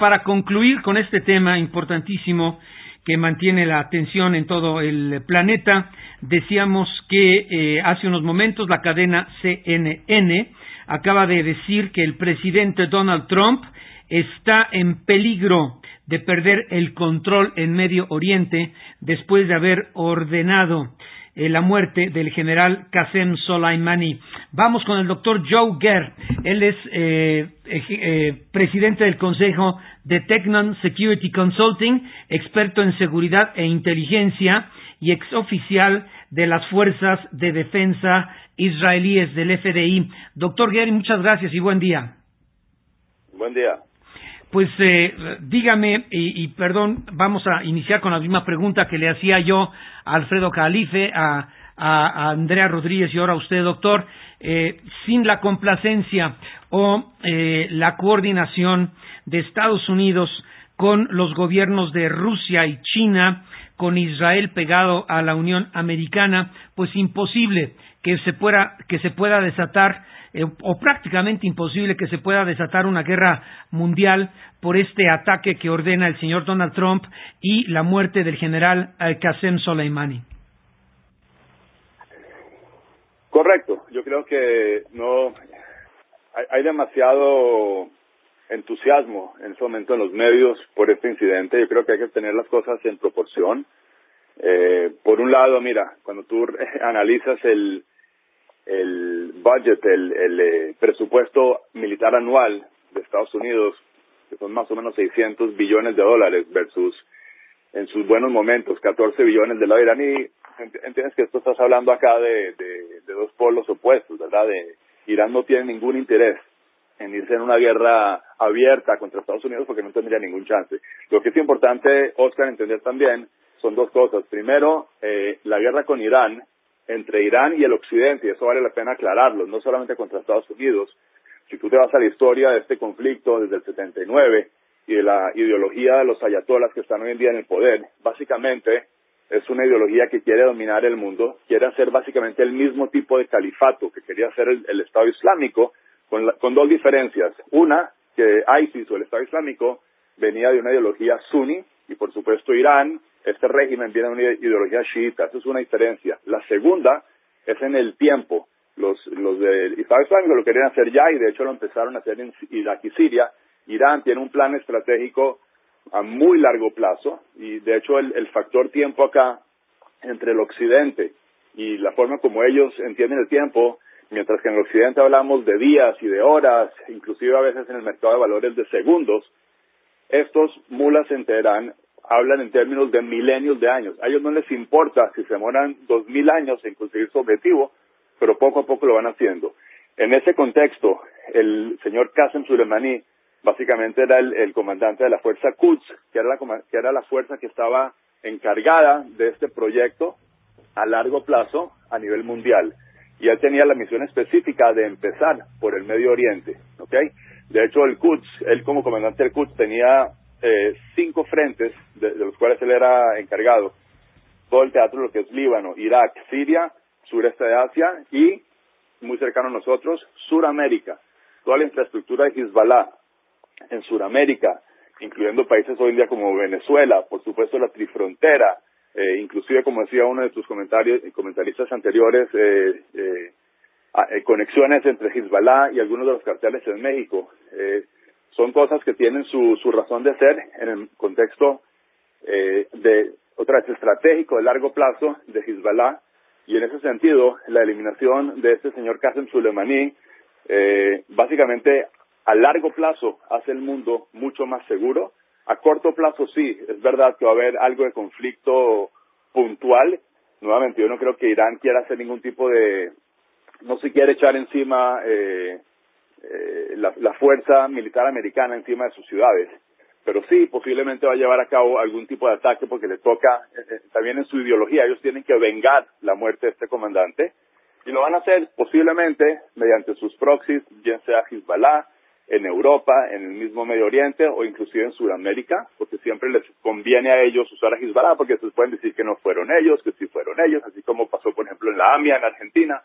para concluir con este tema importantísimo que mantiene la atención en todo el planeta, decíamos que hace unos momentos la cadena CNN acaba de decir que el presidente Donald Trump está en peligro de perder el control en Medio Oriente después de haber ordenado la muerte del general Qasem Soleimani. Vamos con el doctor Joe Gehr. Él es presidente del Consejo de Technon Security Consulting, experto en seguridad e inteligencia y exoficial de las Fuerzas de Defensa israelíes del FDI. Doctor Gehr, muchas gracias y buen día. Buen día. Pues dígame, y perdón, vamos a iniciar con la misma pregunta que le hacía yo a Alfredo Calife, a Andrea Rodríguez y ahora a usted, doctor. Sin la complacencia o la coordinación de Estados Unidos con los gobiernos de Rusia y China, con Israel pegado a la Unión Americana, pues imposible que se pueda desatar o prácticamente imposible que se pueda desatar una guerra mundial por este ataque que ordena el señor Donald Trump y la muerte del general Qasem Soleimani. Correcto. Yo creo que no hay demasiado entusiasmo en este momento en los medios por este incidente. Yo creo que hay que tener las cosas en proporción. Por un lado, mira, cuando tú analizas el budget, el presupuesto militar anual de Estados Unidos, que son más o menos 600 billones de dólares versus en sus buenos momentos 14 billones del lado iraní, entiendes que esto estás hablando acá de dos polos opuestos, ¿verdad? Irán no tiene ningún interés en irse en una guerra abierta contra Estados Unidos porque no tendría ningún chance. Lo que es importante, Oscar, entender también son dos cosas. Primero, la guerra con Irán, entre Irán y el Occidente, y eso vale la pena aclararlo, no solamente contra Estados Unidos. Si tú te vas a la historia de este conflicto desde el 79 y de la ideología de los ayatolas que están hoy en día en el poder, básicamente es una ideología que quiere dominar el mundo, quiere hacer básicamente el mismo tipo de califato que quería hacer el Estado Islámico, con dos diferencias. Una, que ISIS o el Estado Islámico venía de una ideología suní, y por supuesto Irán, este régimen viene de una ideología chiita. Esa es una diferencia. La segunda es en el tiempo. Los del Estado Islámico lo querían hacer ya y de hecho lo empezaron a hacer en Irak y Siria. Irán tiene un plan estratégico a muy largo plazo y de hecho el factor tiempo acá entre el Occidente y la forma como ellos entienden el tiempo, mientras que en el Occidente hablamos de días y de horas, inclusive a veces en el mercado de valores de segundos, estos mulas en Teherán hablan en términos de milenios de años. A ellos no les importa si se demoran 2000 años en conseguir su objetivo, pero poco a poco lo van haciendo. En ese contexto, el señor Qasem Soleimani básicamente era el comandante de la fuerza Quds, que era la fuerza que estaba encargada de este proyecto a largo plazo a nivel mundial. Y él tenía la misión específica de empezar por el Medio Oriente, ¿ok? De hecho, el Quds, él como comandante del Quds tenía 5 frentes de los cuales él era encargado. Todo el teatro, lo que es Líbano, Irak, Siria, sureste de Asia y, muy cercano a nosotros, Suramérica. Toda la infraestructura de Hezbollah en Suramérica, incluyendo países hoy en día como Venezuela, por supuesto la trifrontera, inclusive como decía uno de tus comentaristas anteriores, conexiones entre Hezbollah y algunos de los carteles en México. Son cosas que tienen su razón de ser en el contexto de otra vez estratégico de largo plazo de Hezbollah, y en ese sentido la eliminación de este señor Qasem Soleimani básicamente a largo plazo hace el mundo mucho más seguro. A corto plazo sí, es verdad que va a haber algo de conflicto puntual. Nuevamente, yo no creo que Irán quiera hacer ningún tipo de, no se quiere echar encima la fuerza militar americana encima de sus ciudades, pero sí, posiblemente va a llevar a cabo algún tipo de ataque porque le toca, también en su ideología, ellos tienen que vengar la muerte de este comandante, y lo van a hacer posiblemente mediante sus proxies, bien sea Hezbollah, en Europa, en el mismo Medio Oriente o inclusive en Sudamérica, porque siempre les conviene a ellos usar a Hezbollah porque se pueden decir que no fueron ellos, que sí fueron ellos, así como pasó por ejemplo en la AMIA en Argentina.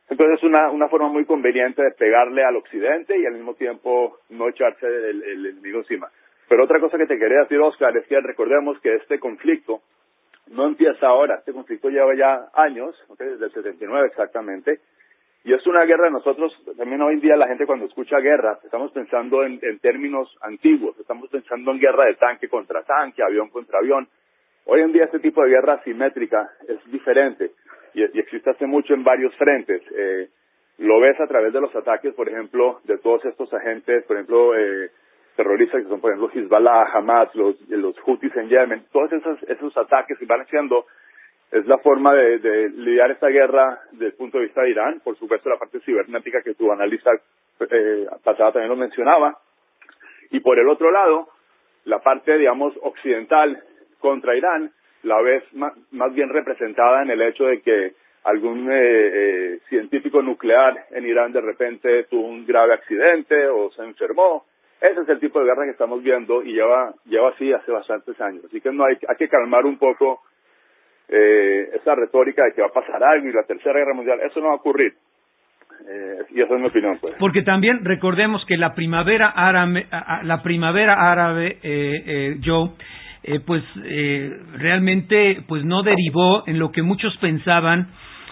Entonces es una forma muy conveniente de pegarle al Occidente y al mismo tiempo no echarse el enemigo encima. Pero otra cosa que te quería decir, Oscar, es que recordemos que este conflicto no empieza ahora. Este conflicto lleva ya años, ¿okay? Desde el 79 exactamente, y es una guerra. Nosotros también hoy en día la gente cuando escucha guerra, estamos pensando en términos antiguos, estamos pensando en guerra de tanque contra tanque, avión contra avión. Hoy en día este tipo de guerra asimétrica es diferente y existe hace mucho en varios frentes. Lo ves a través de los ataques, por ejemplo, de todos estos agentes, por ejemplo, terroristas que son, por ejemplo, Hezbollah, Hamas, los Houthis en Yemen. Todos esos ataques que van haciendo es la forma de lidiar esta guerra desde el punto de vista de Irán. Por supuesto, la parte cibernética que tu analista pasada también lo mencionaba. Y por el otro lado, la parte, digamos, occidental contra Irán, la ves más bien representada en el hecho de que algún científico nuclear en Irán de repente tuvo un grave accidente o se enfermó. Ese es el tipo de guerra que estamos viendo y lleva así hace bastantes años. Así que hay que calmar un poco esa retórica de que va a pasar algo y la Tercera Guerra Mundial. Eso no va a ocurrir. Y esa es mi opinión, pues. Porque también recordemos que la primavera árabe, Joe, realmente pues no derivó en lo que muchos pensaban,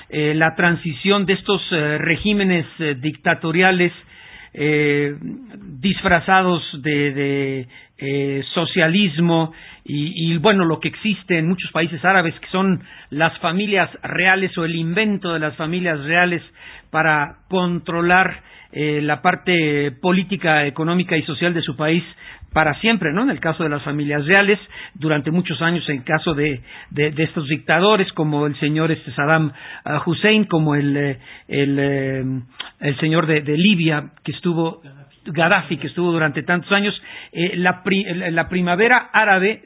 la transición de estos regímenes dictatoriales disfrazados de socialismo y bueno, lo que existe en muchos países árabes, que son las familias reales o el invento de las familias reales para controlar la parte política, económica y social de su país para siempre, ¿no? En el caso de las familias reales, durante muchos años en caso de estos dictadores, como el señor Saddam Hussein, como el señor de Libia, que estuvo Gaddafi, que estuvo durante tantos años. La primavera árabe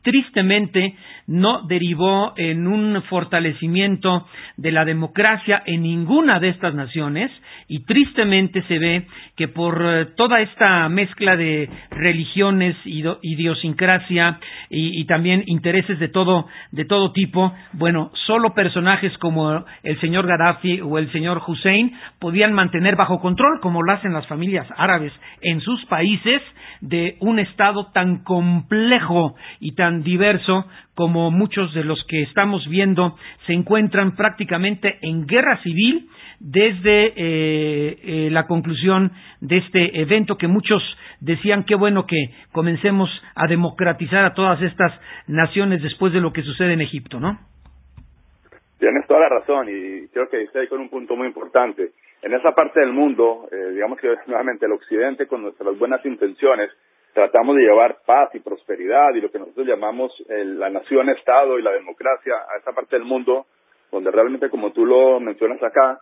tristemente no derivó en un fortalecimiento de la democracia en ninguna de estas naciones, y tristemente se ve que por toda esta mezcla de religiones, idiosincrasia y también intereses de todo tipo, bueno, solo personajes como el señor Gaddafi o el señor Hussein podían mantener bajo control, como lo hacen las familias árabes en sus países, de un estado tan complejo y tan diverso como muchos de los que estamos viendo se encuentran prácticamente en guerra civil desde la conclusión de este evento, que muchos decían qué bueno que comencemos a democratizar a todas estas naciones después de lo que sucede en Egipto, ¿no? Tienes toda la razón y creo que dice ahí con un punto muy importante. En esa parte del mundo, digamos que nuevamente el occidente, con nuestras buenas intenciones, tratamos de llevar paz y prosperidad y lo que nosotros llamamos la nación-estado y la democracia a esa parte del mundo donde realmente, como tú lo mencionas acá,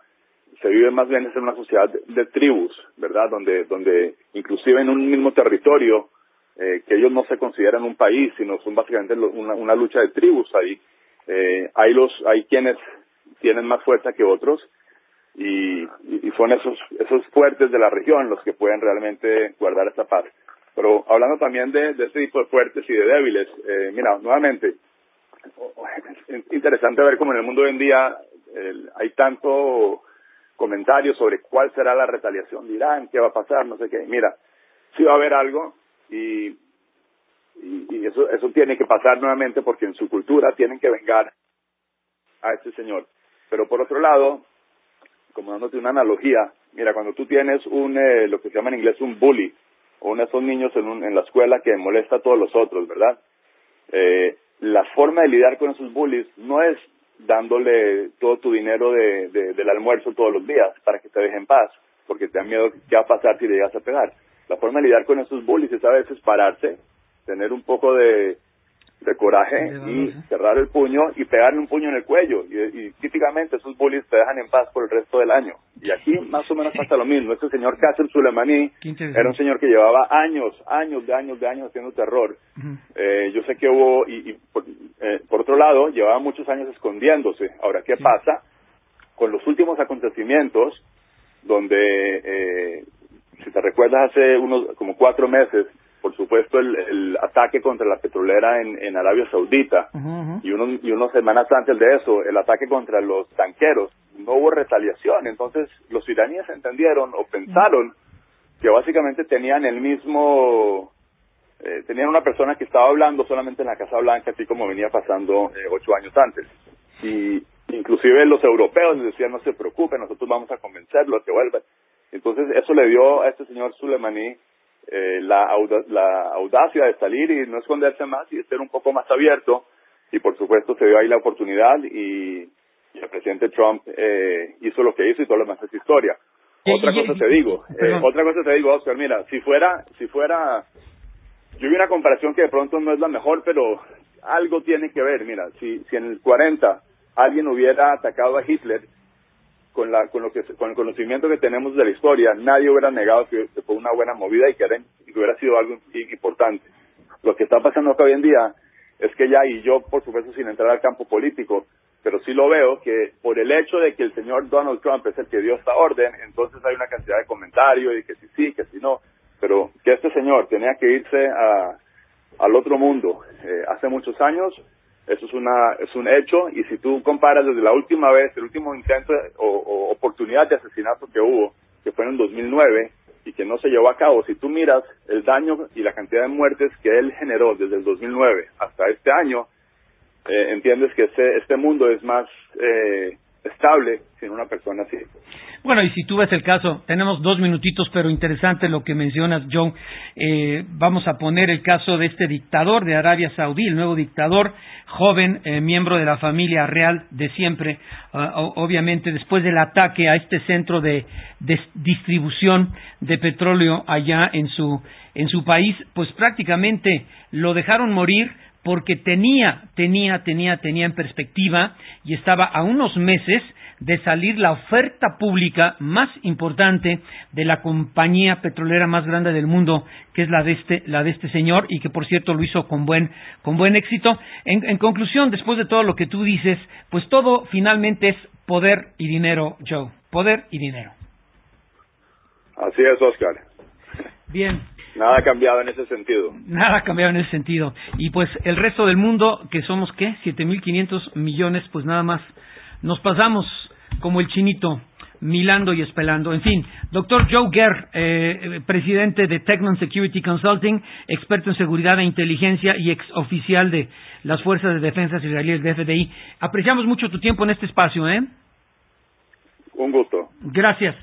se vive más bien en una sociedad de tribus, ¿verdad? Donde inclusive en un mismo territorio, que ellos no se consideran un país, sino son básicamente una lucha de tribus ahí. Hay quienes tienen más fuerza que otros y son esos fuertes de la región los que pueden realmente guardar esta paz. Pero hablando también de este tipo de fuertes y de débiles, mira, nuevamente, es interesante ver cómo en el mundo hoy en día hay tanto comentarios sobre cuál será la retaliación de Irán, qué va a pasar, no sé qué. Mira, sí va a haber algo y eso tiene que pasar nuevamente porque en su cultura tienen que vengar a este señor. Pero por otro lado, como dándote una analogía, mira, cuando tú tienes lo que se llama en inglés un bully, o uno de esos niños en la escuela que molesta a todos los otros, ¿verdad? La forma de lidiar con esos bullies no es dándole todo tu dinero del almuerzo todos los días para que te dejen en paz, porque te da miedo qué va a pasar si le llegas a pegar. La forma de lidiar con esos bullies es a veces pararse, tener un poco de coraje y cerrar el puño y pegarle un puño en el cuello. Y típicamente esos bullies te dejan en paz por el resto del año. Y aquí más o menos pasa lo mismo. Este señor Qasem Soleimani era un señor que llevaba años haciendo terror. Yo sé que hubo, por otro lado, llevaba muchos años escondiéndose. Ahora, ¿qué pasa? Con los últimos acontecimientos, donde, si te recuerdas, hace como 4 meses, por supuesto, el ataque contra la petrolera en Arabia Saudita, y unas semanas antes de eso, el ataque contra los tanqueros, no hubo retaliación. Entonces, los iraníes entendieron o pensaron que básicamente tenían el mismo tenían una persona que estaba hablando solamente en la Casa Blanca, así como venía pasando 8 años antes. Y inclusive los europeos les decían, no se preocupen, nosotros vamos a convencerlo a que vuelvan. Entonces eso le dio a este señor Soleimani la audacia de salir y no esconderse más y de ser un poco más abierto, y por supuesto se dio ahí la oportunidad y el presidente Trump hizo lo que hizo y todo lo demás es historia. Otra cosa te digo, Oscar, mira, si fuera, yo vi una comparación que de pronto no es la mejor, pero algo tiene que ver. Mira, si en el 40 alguien hubiera atacado a Hitler, con el conocimiento que tenemos de la historia, nadie hubiera negado que fue una buena movida y que hubiera sido algo importante. Lo que está pasando acá hoy en día es que ya, y yo por supuesto sin entrar al campo político, pero sí lo veo, que por el hecho de que el señor Donald Trump es el que dio esta orden, entonces hay una cantidad de comentarios y que sí, que si no, pero que este señor tenía que irse al otro mundo hace muchos años, eso es un hecho. Y si tú comparas desde la última vez, el último intento o oportunidad de asesinato que hubo, que fue en el 2009 y que no se llevó a cabo, si tú miras el daño y la cantidad de muertes que él generó desde el 2009 hasta este año, entiendes que este mundo es más estable sin una persona así. Bueno, y si tú ves el caso, tenemos 2 minutitos, pero interesante lo que mencionas, John. Vamos a poner el caso de este dictador de Arabia Saudí, el nuevo dictador, joven, miembro de la familia real de siempre. Obviamente, después del ataque a este centro de distribución de petróleo allá en su país, pues prácticamente lo dejaron morir, porque tenía en perspectiva y estaba a unos meses de salir la oferta pública más importante de la compañía petrolera más grande del mundo, que es la de este señor, y que por cierto lo hizo con buen éxito. En conclusión, después de todo lo que tú dices, pues todo finalmente es poder y dinero, Joe. Poder y dinero. Así es, Oscar. Bien. Nada ha cambiado en ese sentido. Nada ha cambiado en ese sentido. Y pues el resto del mundo, que somos, ¿qué? 7.500 millones, pues nada más nos pasamos como el chinito, milando y espelando. En fin, doctor Joe Guerr, presidente de Tecnon Security Consulting, experto en seguridad e inteligencia y ex oficial de las Fuerzas de Defensa Israelíes de FDI. Apreciamos mucho tu tiempo en este espacio, ¿eh? Un gusto. Gracias.